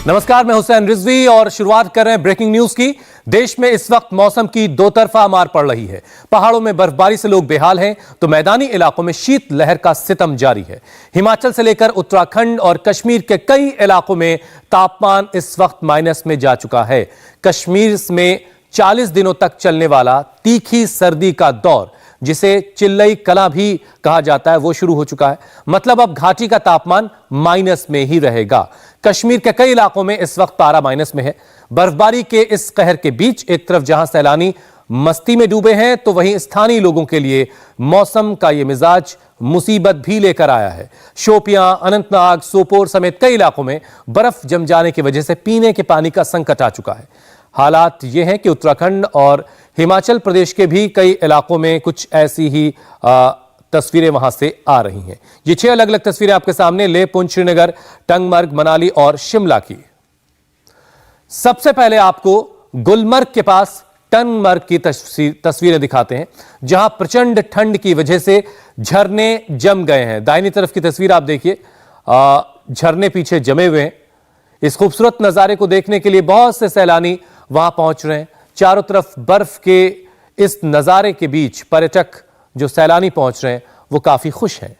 नमस्कार, मैं हुसैन रिजवी और शुरुआत कर रहे हैं ब्रेकिंग न्यूज की। देश में इस वक्त मौसम की दो तरफा मार पड़ रही है। पहाड़ों में बर्फबारी से लोग बेहाल हैं तो मैदानी इलाकों में शीत लहर का सितम जारी है। हिमाचल से लेकर उत्तराखंड और कश्मीर के कई इलाकों में तापमान इस वक्त माइनस में जा चुका है। कश्मीर में 40 दिनों तक चलने वाला तीखी सर्दी का दौर, जिसे चिल्लई कला भी कहा जाता है, वो शुरू हो चुका है। मतलब अब घाटी का तापमान माइनस में ही रहेगा। कश्मीर के कई इलाकों में इस वक्त पारा माइनस में है। बर्फबारी के इस कहर के बीच एक तरफ जहां सैलानी मस्ती में डूबे हैं तो वहीं स्थानीय लोगों के लिए मौसम का यह मिजाज मुसीबत भी लेकर आया है। शोपियां, अनंतनाग, सोपोर समेत कई इलाकों में बर्फ जम जाने की वजह से पीने के पानी का संकट आ चुका है। हालात ये हैं कि उत्तराखंड और हिमाचल प्रदेश के भी कई इलाकों में कुछ ऐसी ही तस्वीरें वहां से आ रही हैं। ये 6 अलग अलग तस्वीरें आपके सामने लेह, पुंछ, श्रीनगर, टंगमर्ग, मनाली और शिमला की। सबसे पहले आपको गुलमर्ग के पास टंगमर्ग की तस्वीरें दिखाते हैं, जहां प्रचंड ठंड की वजह से झरने जम गए हैं। दाहिनी तरफ की तस्वीर आप देखिए, झरने पीछे जमे हुए हैं। इस खूबसूरत नजारे को देखने के लिए बहुत से सैलानी वहां पहुंच रहे हैं। चारों तरफ बर्फ के इस नजारे के बीच पर्यटक जो सैलानी पहुंच रहे हैं वो काफी खुश हैं।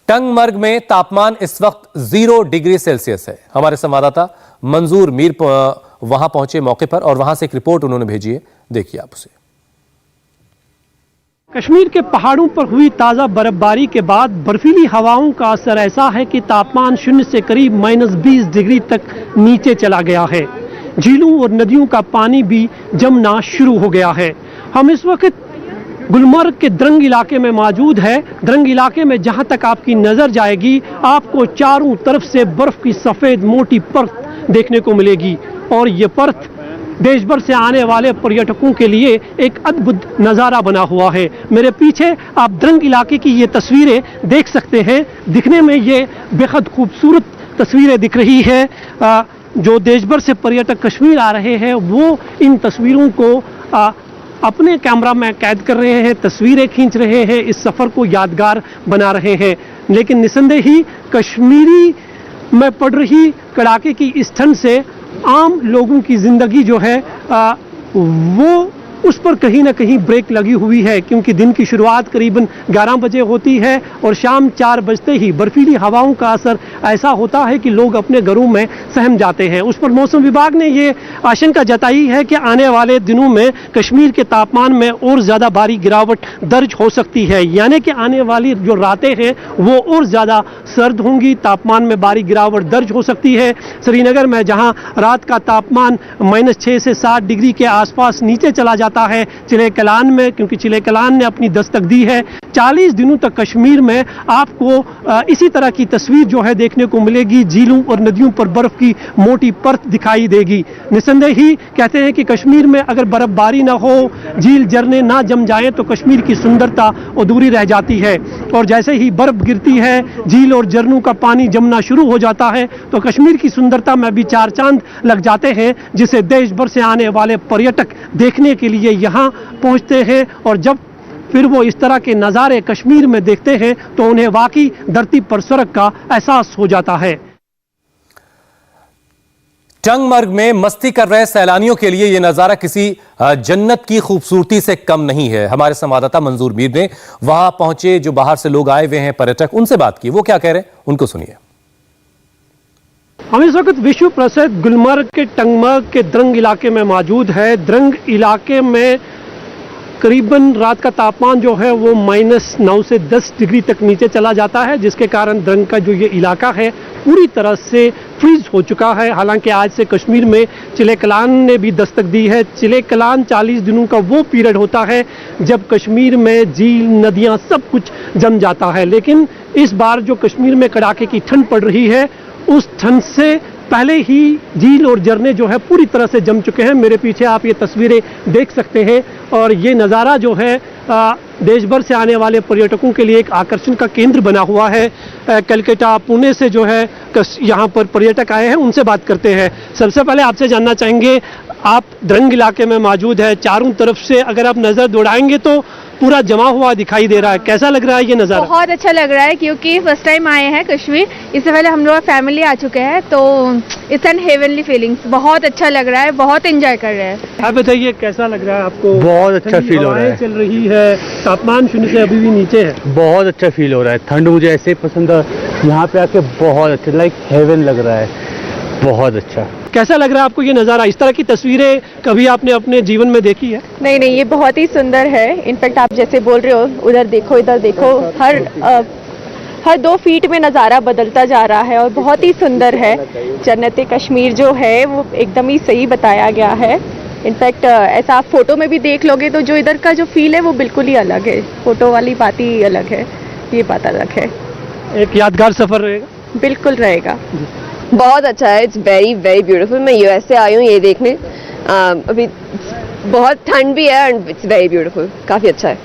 टंगमर्ग में तापमान इस वक्त 0 डिग्री सेल्सियस है। हमारे संवाददाता मंजूर मीर वहां पहुंचे मौके पर और वहां से एक रिपोर्ट उन्होंने भेजी है, देखिए आप उसे। कश्मीर के पहाड़ों पर हुई ताज़ा बर्फबारी के बाद बर्फीली हवाओं का असर ऐसा है कि तापमान 0 से करीब -20 डिग्री तक नीचे चला गया है। झीलों और नदियों का पानी भी जमना शुरू हो गया है। हम इस वक्त गुलमर्ग के द्रंग इलाके में मौजूद है। द्रंग इलाके में जहां तक आपकी नज़र जाएगी, आपको चारों तरफ से बर्फ की सफ़ेद मोटी परत देखने को मिलेगी और ये परत देश भर से आने वाले पर्यटकों के लिए एक अद्भुत नज़ारा बना हुआ है। मेरे पीछे आप द्रंग इलाके की ये तस्वीरें देख सकते हैं। दिखने में ये बेहद खूबसूरत तस्वीरें दिख रही है। जो देश भर से पर्यटक कश्मीर आ रहे हैं वो इन तस्वीरों को अपने कैमरा में कैद कर रहे हैं, तस्वीरें खींच रहे हैं, इस सफ़र को यादगार बना रहे हैं। लेकिन निसंदेह ही कश्मीरी में पड़ रही कड़ाके की इस ठंड से आम लोगों की ज़िंदगी जो है वो उस पर कहीं ना कहीं ब्रेक लगी हुई है, क्योंकि दिन की शुरुआत करीबन 11 बजे होती है और शाम 4 बजते ही बर्फीली हवाओं का असर ऐसा होता है कि लोग अपने घरों में सहम जाते हैं। उस पर मौसम विभाग ने ये आशंका जताई है कि आने वाले दिनों में कश्मीर के तापमान में और ज़्यादा भारी गिरावट दर्ज हो सकती है, यानी कि आने वाली जो रातें हैं वो और ज़्यादा सर्द होंगी, तापमान में भारी गिरावट दर्ज हो सकती है। श्रीनगर में जहाँ रात का तापमान -6 से 7 डिग्री के आसपास नीचे चला जाता है, चिले कलान में, क्योंकि चिले कलान ने अपनी दस्तक दी है, 40 दिनों तक कश्मीर में आपको इसी तरह की तस्वीर जो है देखने को मिलेगी। झीलों और नदियों पर बर्फ की मोटी परत दिखाई देगी। निसंदेह ही कहते हैं कि कश्मीर में अगर बर्फबारी ना हो, झील झरने ना जम जाएं तो कश्मीर की सुंदरता अधूरी रह जाती है। और जैसे ही बर्फ गिरती है, झील और झरनों का पानी जमना शुरू हो जाता है तो कश्मीर की सुंदरता में भी 4 चांद लग जाते हैं, जिसे देश भर से आने वाले पर्यटक देखने के लिए यहाँ पहुँचते हैं। और जब फिर वो इस तरह के नज़ारे कश्मीर में देखते हैं तो उन्हें वाकई धरती पर स्वर्ग का एहसास हो जाता है। टंगमर्ग में मस्ती कर रहे सैलानियों के लिए यह नजारा किसी जन्नत की खूबसूरती से कम नहीं है। हमारे संवाददाता मंजूर मीर ने वहां पहुंचे जो बाहर से लोग आए हुए हैं पर्यटक, उनसे बात की। वो क्या कह रहे हैं उनको सुनिए। हम इस वक्त विश्व प्रसिद्ध गुलमर्ग के टंगमर्ग के द्रंग इलाके में मौजूद है। द्रंग इलाके में करीबन रात का तापमान जो है वो -9 से 10 डिग्री तक नीचे चला जाता है, जिसके कारण द्रंग का जो ये इलाका है पूरी तरह से फ्रीज हो चुका है। हालांकि आज से कश्मीर में चिले कलान ने भी दस्तक दी है। चिले कलान 40 दिनों का वो पीरियड होता है जब कश्मीर में झील, नदियाँ सब कुछ जम जाता है। लेकिन इस बार जो कश्मीर में कड़ाके की ठंड पड़ रही है, उस ठंड से पहले ही झील और झरने जो है पूरी तरह से जम चुके हैं। मेरे पीछे आप ये तस्वीरें देख सकते हैं और ये नज़ारा जो है देश भर से आने वाले पर्यटकों के लिए एक आकर्षण का केंद्र बना हुआ है। कलकत्ता, पुणे से जो है यहाँ पर पर्यटक आए हैं, उनसे बात करते हैं। सबसे पहले आपसे जानना चाहेंगे, आप द्रंग इलाके में मौजूद है। चारों तरफ से अगर आप नज़र दौड़ाएंगे तो पूरा जमा हुआ दिखाई दे रहा है। कैसा लग रहा है ये नज़ारा? बहुत अच्छा लग रहा है क्योंकि फर्स्ट टाइम आए हैं कश्मीर। इससे पहले हम लोग फैमिली आ चुके हैं तो इट्स एन हेवनली फीलिंग्स। बहुत अच्छा लग रहा है, बहुत एंजॉय कर रहे हैं। आप बताइए कैसा लग रहा है आपको? बहुत अच्छा फील हो रहा है। चल रही है, तापमान शून्य से अभी भी नीचे है। बहुत अच्छा फील हो रहा है। ठंड मुझे ऐसे ही पसंद है। यहाँ पे आके बहुत अच्छा, लाइक हेवन लग रहा है। बहुत अच्छा। कैसा लग रहा है आपको ये नज़ारा? इस तरह की तस्वीरें कभी आपने अपने जीवन में देखी है? नहीं नहीं, ये बहुत ही सुंदर है। इनफैक्ट आप जैसे बोल रहे हो, उधर देखो इधर देखो, हर 2 फीट में नज़ारा बदलता जा रहा है और बहुत ही सुंदर है। जन्नत कश्मीर जो है वो एकदम ही सही बताया गया है। इनफैक्ट ऐसा आप फोटो में भी देख लोगे तो जो इधर का जो फील है वो बिल्कुल ही अलग है। फोटो वाली बात ही अलग है, ये बात अलग है। एक यादगार सफर रहेगा? बिल्कुल रहेगा। बहुत अच्छा है। It's very very beautiful. मैं यूएस से आई हूँ ये देखने। अभी बहुत ठंड भी है एंड इट्स वेरी ब्यूटीफुल। काफ़ी अच्छा है।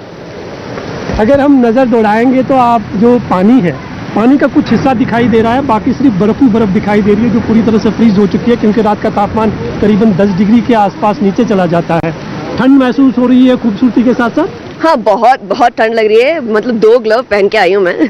अगर हम नज़र दौड़ाएंगे तो आप जो पानी है, पानी का कुछ हिस्सा दिखाई दे रहा है, बाकी सिर्फ बर्फ ही बर्फ दिखाई दे रही है जो पूरी तरह से फ्रीज हो चुकी है क्योंकि रात का तापमान करीबन 10 डिग्री के आसपास नीचे चला जाता है। ठंड महसूस हो रही है खूबसूरती के साथ साथ? हाँ, बहुत बहुत ठंड लग रही है। मतलब 2 ग्लव पहन के आई हूँ मैं।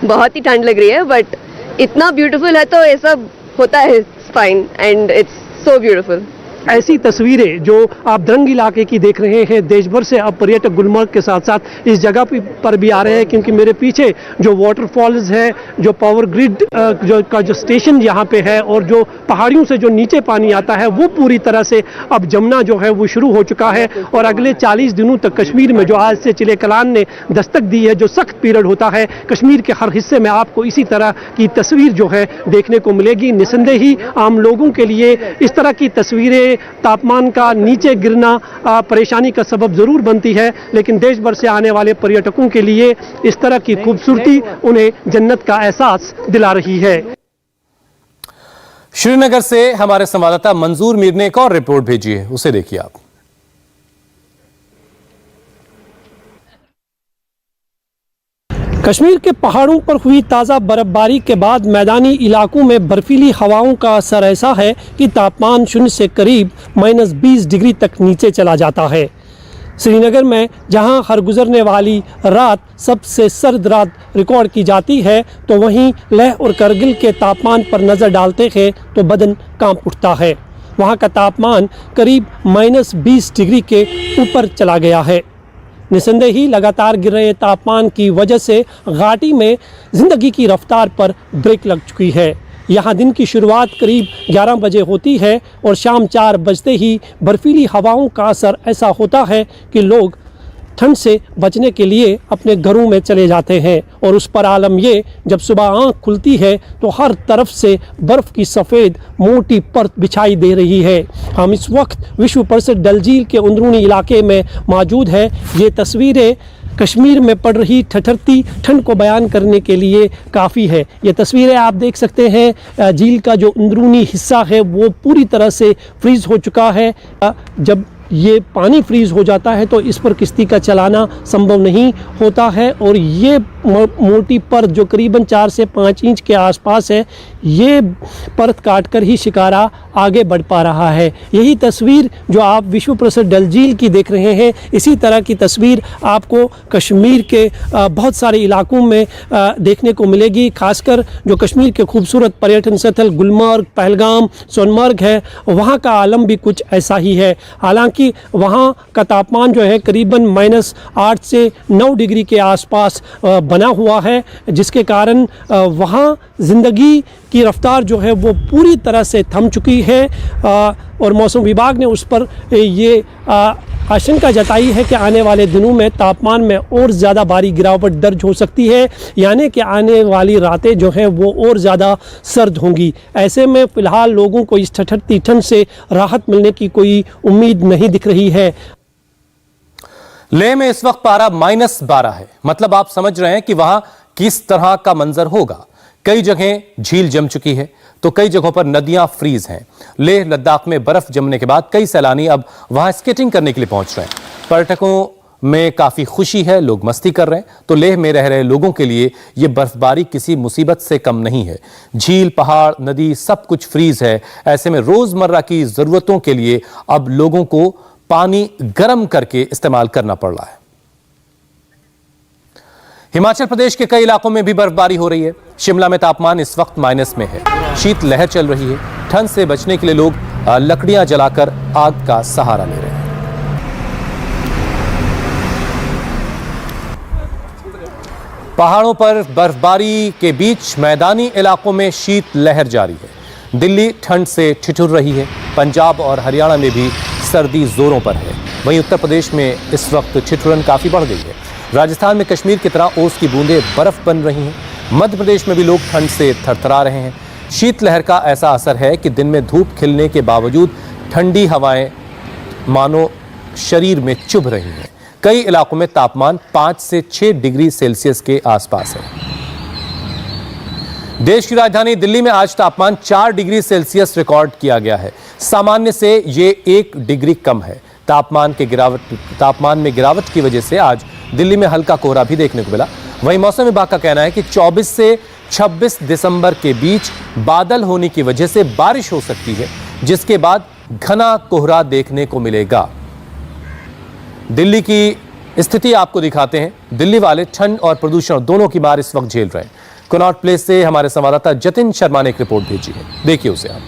बहुत ही ठंड लग रही है बट इतना ब्यूटीफुल है तो ये सब होता है। It's fine and it's so beautiful. ऐसी तस्वीरें जो आप द्रंग इलाके की देख रहे हैं, देश भर से अब पर्यटक गुलमर्ग के साथ साथ इस जगह पर भी आ रहे हैं क्योंकि मेरे पीछे जो वाटरफॉल्स है, जो पावर ग्रिड जो स्टेशन यहाँ पे है और जो पहाड़ियों से जो नीचे पानी आता है वो पूरी तरह से अब जमना जो है वो शुरू हो चुका है। और अगले 40 दिनों तक कश्मीर में जो आज से चिले कलान ने दस्तक दी है, जो सख्त पीरियड होता है, कश्मीर के हर हिस्से में आपको इसी तरह की तस्वीर जो है देखने को मिलेगी। निसंदेह ही आम लोगों के लिए इस तरह की तस्वीरें, तापमान का नीचे गिरना परेशानी का सबब जरूर बनती है, लेकिन देश भर से आने वाले पर्यटकों के लिए इस तरह की खूबसूरती उन्हें जन्नत का एहसास दिला रही है। श्रीनगर से हमारे संवाददाता मंजूर मीर ने एक और रिपोर्ट भेजी है, उसे देखिए आप। कश्मीर के पहाड़ों पर हुई ताज़ा बर्फबारी के बाद मैदानी इलाकों में बर्फीली हवाओं का असर ऐसा है कि तापमान शून्य से करीब -20 डिग्री तक नीचे चला जाता है। श्रीनगर में जहां हर गुजरने वाली रात सबसे सर्द रात रिकॉर्ड की जाती है, तो वहीं लेह और करगिल के तापमान पर नज़र डालते हैं तो बदन कांप उठता है। वहां का तापमान करीब -20 डिग्री के ऊपर चला गया है। निसंदेह ही लगातार गिर रहे तापमान की वजह से घाटी में ज़िंदगी की रफ्तार पर ब्रेक लग चुकी है। यहाँ दिन की शुरुआत करीब 11 बजे होती है और शाम 4 बजते ही बर्फीली हवाओं का असर ऐसा होता है कि लोग ठंड से बचने के लिए अपने घरों में चले जाते हैं। और उस पर आलम ये, जब सुबह आँख खुलती है तो हर तरफ से बर्फ़ की सफ़ेद मोटी परत बिछाई दे रही है। हम इस वक्त विश्व प्रसिद्ध डल झील के अंदरूनी इलाके में मौजूद है। ये तस्वीरें कश्मीर में पड़ रही ठठरती ठंड को बयान करने के लिए काफ़ी है। ये तस्वीरें आप देख सकते हैं, झील का जो अंदरूनी हिस्सा है वो पूरी तरह से फ्रीज़ हो चुका है। जब ये पानी फ्रीज़ हो जाता है तो इस पर किश्ती का चलाना संभव नहीं होता है और ये मोटी परत जो करीबन 4 से 5 इंच के आसपास है, ये परत काटकर ही शिकारा आगे बढ़ पा रहा है। यही तस्वीर जो आप विश्व प्रसिद्ध डल झील की देख रहे हैं, इसी तरह की तस्वीर आपको कश्मीर के बहुत सारे इलाकों में देखने को मिलेगी। खासकर जो कश्मीर के खूबसूरत पर्यटन स्थल गुलमर्ग, पहलगाम, सोनमर्ग है, वहाँ का आलम भी कुछ ऐसा ही है। हालांकि वहाँ का तापमान जो है करीबन -8 से 9 डिग्री के आसपास बना हुआ है, जिसके कारण वहाँ ज़िंदगी की रफ्तार जो है वो पूरी तरह से थम चुकी है। और मौसम विभाग ने उस पर ये आशंका जताई है कि आने वाले दिनों में तापमान में और ज़्यादा भारी गिरावट दर्ज हो सकती है, यानी कि आने वाली रातें जो हैं वो और ज़्यादा सर्द होंगी। ऐसे में फ़िलहाल लोगों को इस ठठरती ठंड से राहत मिलने की कोई उम्मीद नहीं दिख रही है। लेह में इस वक्त पारा -12 है, मतलब आप समझ रहे हैं कि वहां किस तरह का मंजर होगा। कई जगह झील जम चुकी है तो कई जगहों पर नदियां फ्रीज हैं। लेह लद्दाख में बर्फ जमने के बाद कई सैलानी अब वहां स्केटिंग करने के लिए पहुंच रहे हैं। पर्यटकों में काफी खुशी है, लोग मस्ती कर रहे हैं, तो लेह में रह रहे लोगों के लिए यह बर्फबारी किसी मुसीबत से कम नहीं है। झील, पहाड़, नदी सब कुछ फ्रीज है। ऐसे में रोजमर्रा की जरूरतों के लिए अब लोगों को पानी गर्म करके इस्तेमाल करना पड़ रहा है। हिमाचल प्रदेश के कई इलाकों में भी बर्फबारी हो रही है। शिमला में तापमान इस वक्त माइनस में है। शीत लहर चल रही है। ठंड से बचने के लिए लोग लकड़ियां जलाकर आग का सहारा ले रहे हैं। पहाड़ों पर बर्फबारी के बीच मैदानी इलाकों में शीत लहर जारी है। दिल्ली ठंड से ठिठुर रही है। पंजाब और हरियाणा में भी सर्दी जोरों पर है। वहीं उत्तर प्रदेश में इस वक्त ठिठुरन काफी बढ़ गई है। राजस्थान में कश्मीर की तरह ओस की बूंदें बर्फ बन रही हैं। मध्य प्रदेश में भी लोग ठंड से थरथरा रहे हैं। शीतलहर का ऐसा असर है कि दिन में धूप खिलने के बावजूद ठंडी हवाएं मानो शरीर में चुभ रही हैं। कई इलाकों में तापमान 5 से 6 डिग्री सेल्सियस के आसपास है। देश की राजधानी दिल्ली में आज तापमान 4 डिग्री सेल्सियस रिकॉर्ड किया गया है। सामान्य से ये 1 डिग्री कम है। तापमान में गिरावट की वजह से आज दिल्ली में हल्का कोहरा भी देखने को मिला। वहीं मौसम विभाग का कहना है कि 24 से 26 दिसंबर के बीच बादल होने की वजह से बारिश हो सकती है, जिसके बाद घना कोहरा देखने को मिलेगा। दिल्ली की स्थिति आपको दिखाते हैं। दिल्ली वाले ठंड और प्रदूषण दोनों की मार इस वक्त झेल रहे हैं। कनॉट प्लेस से हमारे संवाददाता जतिन शर्मा ने एक रिपोर्ट भेजी है, देखिए उसे आप।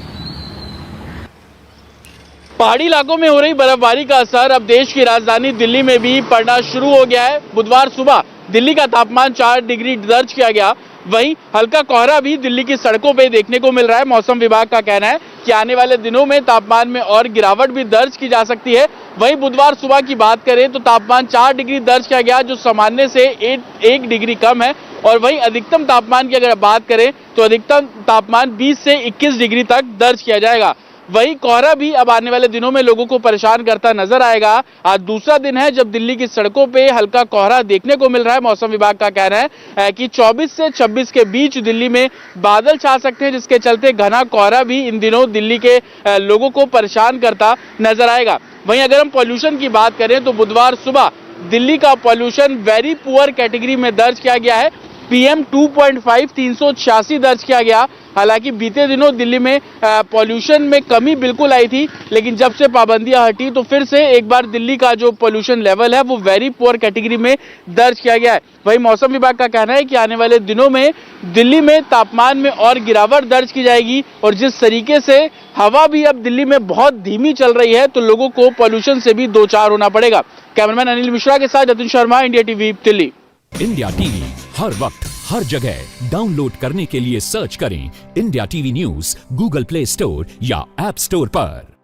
पहाड़ी इलाकों में हो रही बर्फबारी का असर अब देश की राजधानी दिल्ली में भी पड़ना शुरू हो गया है। बुधवार सुबह दिल्ली का तापमान 4 डिग्री दर्ज किया गया। वहीं हल्का कोहरा भी दिल्ली की सड़कों पे देखने को मिल रहा है। मौसम विभाग का कहना है कि आने वाले दिनों में तापमान में और गिरावट भी दर्ज की जा सकती है। वहीं बुधवार सुबह की बात करें तो तापमान 4 डिग्री दर्ज किया गया, जो सामान्य से 1 डिग्री कम है। और वहीं अधिकतम तापमान की अगर बात करें तो अधिकतम तापमान 20 से 21 डिग्री तक दर्ज किया जाएगा। वहीं कोहरा भी अब आने वाले दिनों में लोगों को परेशान करता नजर आएगा। आज दूसरा दिन है जब दिल्ली की सड़कों पे हल्का कोहरा देखने को मिल रहा है। मौसम विभाग का कहना है कि 24 से 26 के बीच दिल्ली में बादल छा सकते हैं, जिसके चलते घना कोहरा भी इन दिनों दिल्ली के लोगों को परेशान करता नजर आएगा। वहीं अगर हम पॉल्यूशन की बात करें तो बुधवार सुबह दिल्ली का पॉल्यूशन वेरी पुअर कैटेगरी में दर्ज किया गया है। PM 2.5 386 दर्ज किया गया। हालांकि बीते दिनों दिल्ली में पॉल्यूशन में कमी बिल्कुल आई थी, लेकिन जब से पाबंदियां हटी तो फिर से एक बार दिल्ली का जो पॉल्यूशन लेवल है वो वेरी पुअर कैटेगरी में दर्ज किया गया है। वहीं मौसम विभाग का कहना है कि आने वाले दिनों में दिल्ली में तापमान में और गिरावट दर्ज की जाएगी। और जिस तरीके से हवा भी अब दिल्ली में बहुत धीमी चल रही है तो लोगों को पॉल्यूशन से भी दो चार होना पड़ेगा। कैमरामैन अनिल मिश्रा के साथ Jatin Sharma, India TV Delhi. India TV हर वक्त हर जगह डाउनलोड करने के लिए सर्च करें India TV news Google Play Store या ऐप स्टोर पर।